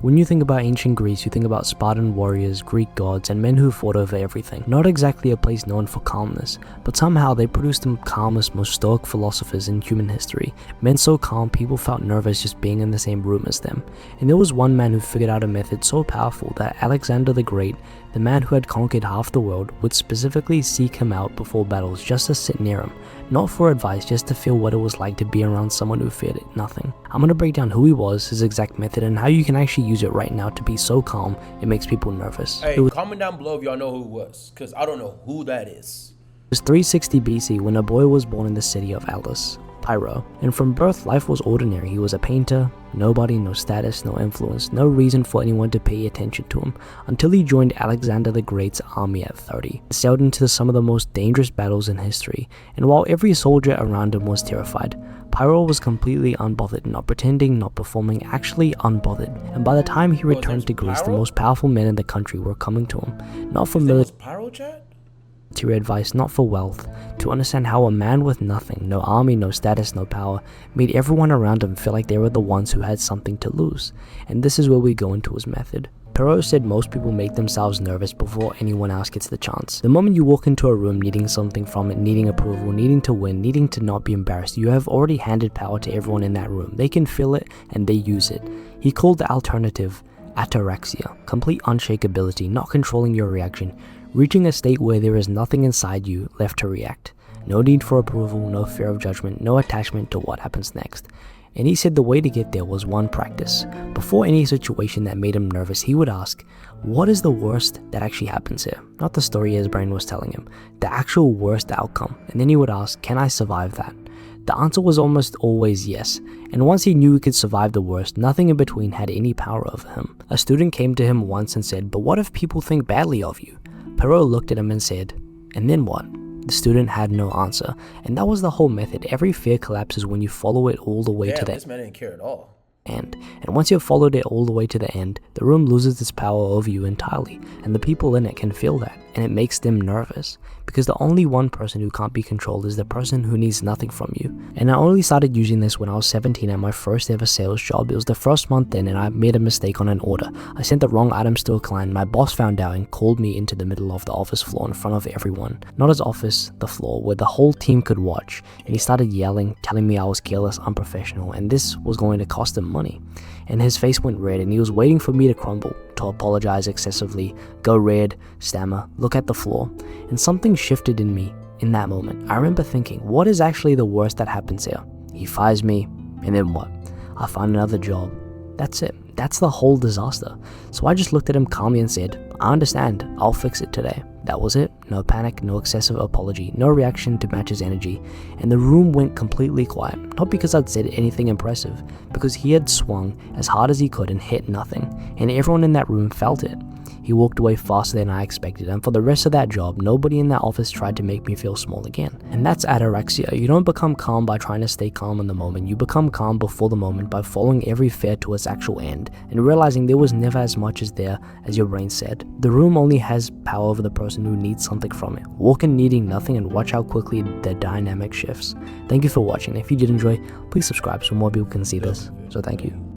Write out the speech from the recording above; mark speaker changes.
Speaker 1: When you think about ancient Greece, you think about Spartan warriors, Greek gods, and men who fought over everything. Not exactly a place known for calmness, but somehow they produced the calmest, most stoic philosophers in human history. Men so calm, people felt nervous just being in the same room as them. And there was one man who figured out a method so powerful that Alexander the Great, the man who had conquered half the world, would specifically seek him out before battles just to sit near him. Not for advice, just to feel what it was like to be around someone who feared nothing. I'm gonna break down who he was, his exact method, and how you can actually use it right now to be so calm it makes people nervous.
Speaker 2: Hey, comment down below if y'all know who it was, because I don't know who that is.
Speaker 1: It was 360 BC when a boy was born in the city of Elis, Pyro, and from birth life was ordinary. He was a painter, nobody, no status, no influence, no reason for anyone to pay attention to him, until he joined Alexander the Great's army at 30, sailed into some of the most dangerous battles in history, and while every soldier around him was terrified, Pyro was completely unbothered, not pretending, not performing, actually unbothered. And by the time he returned to Greece, the most powerful men in the country were coming to him, not for military advice, not for wealth, to understand how a man with nothing, no army, no status, no power, made everyone around him feel like they were the ones who had something to lose. And this is where we go into his method. Pyro said most people make themselves nervous before anyone else gets the chance. The moment you walk into a room needing something from it, needing approval, needing to win, needing to not be embarrassed, you have already handed power to everyone in that room. They can feel it and they use it. He called the alternative ataraxia, complete unshakability, not controlling your reaction, reaching a state where there is nothing inside you left to react. No need for approval, no fear of judgment, no attachment to what happens next. And he said the way to get there was one practice. Before any situation that made him nervous, he would ask, what is the worst that actually happens here? Not the story his brain was telling him, the actual worst outcome. And then he would ask, can I survive that? The answer was almost always yes, and once he knew he could survive the worst, nothing in between had any power over him. A student came to him once and said, but what if people think badly of you? Pyro looked at him and said, and then what? The student had no answer, and that was the whole method. Every fear collapses when you follow it all the way to the
Speaker 2: this man didn't care at all.
Speaker 1: end. And once you've followed it all the way to the end, the room loses its power over you entirely, and the people in it can feel that, and it makes them nervous, because the only one person who can't be controlled is the person who needs nothing from you. And I only started using this when I was 17 at my first ever sales job. It was the first month in, and I made a mistake on an order. I sent the wrong items to a client. My boss found out and called me into the middle of the office floor in front of everyone. Not his office, the floor, where the whole team could watch. And he started yelling, telling me I was careless, unprofessional, and this was going to cost him money. And his face went red, and he was waiting for me to crumble, to apologize excessively, go red, stammer, look at the floor. And something shifted in me in that moment. I remember thinking, what is actually the worst that happens here? He fires me, and then what? I find another job. That's it. That's the whole disaster. So I just looked at him calmly and said, I understand, I'll fix it today. That was it. No panic, no excessive apology, no reaction to match his energy, and the room went completely quiet. Not because I'd said anything impressive, because he had swung as hard as he could and hit nothing, and everyone in that room felt it. He walked away faster than I expected, and for the rest of that job, nobody in that office tried to make me feel small again. And that's ataraxia. You don't become calm by trying to stay calm in the moment. You become calm before the moment by following every fear to its actual end, and realizing there was never as much as there as your brain said. The room only has power over the person who needs something from it. Walk in needing nothing and watch how quickly the dynamic shifts. Thank you for watching. If you did enjoy, please subscribe so more people can see this. So thank you.